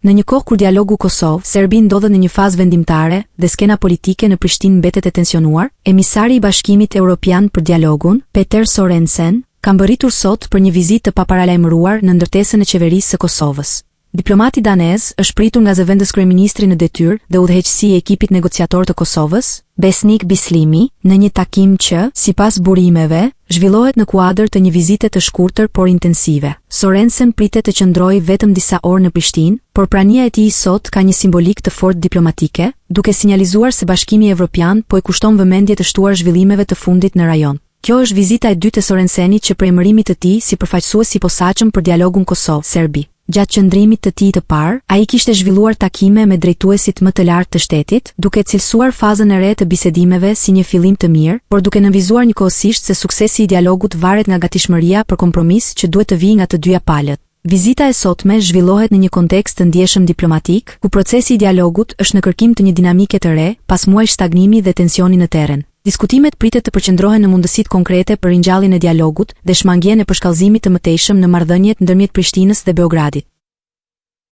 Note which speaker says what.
Speaker 1: Në një kohë kur dialogu Kosovë-Serbi ndodhet në një fazë vendimtare dhe skena politike në Prishtinë mbetet e tensionuar, emisari i Bashkimit Evropian për dialogun, Peter Sorensen, ka mbërritur sot për një vizitë të paparalajmëruar në ndërtesën e qeverisë së Kosovës. Diplomati danez është pritur nga zëvendës kryeministri në detyrë dhe udhëheqësi i ekipit negociator të Kosovës, Besnik Bislimi, në një takim që, sipas burimeve, zhvillohet në kuadër të një vizite të shkurtër por intensive. Sorensen pritet të qëndrojë vetëm disa orë në Prishtinë, por prania e tij sot ka një simbolik të fortë diplomatike, duke sinjalizuar se Bashkimi Evropian po i kushton vëmendje të shtuar zhvillimeve të fundit në rajon. Kjo është vizita e dytë e Sorensenit që prej emërimit të tij si përfaqësues i posaçëm për dialogun Kosovë-Serbi. Gjatë qëndrimit të tij të parë, ai kishte zhvilluar takime me drejtuesit më të lartë të shtetit, duke cilësuar fazën e re të bisedimeve si një fillim të mirë, por duke nënvizuar njëkohësisht se suksesi i dialogut varet nga gatishmëria për kompromis që duhet të vijë nga të dyja palët. Vizita e sotme zhvillohet në një kontekst të ndjeshëm diplomatik, ku procesi i dialogut është në kërkim të një dinamike të re, pas muajsh stagnimi dhe tensioni në terren. Diskutimet pritet të përqendrohen në mundësitë konkrete për ringjalljen e dialogut dhe shmangjen e përshkallëzimit të mëtejshëm në marrëdhëniet ndërmjet Prishtinës dhe Beogradit.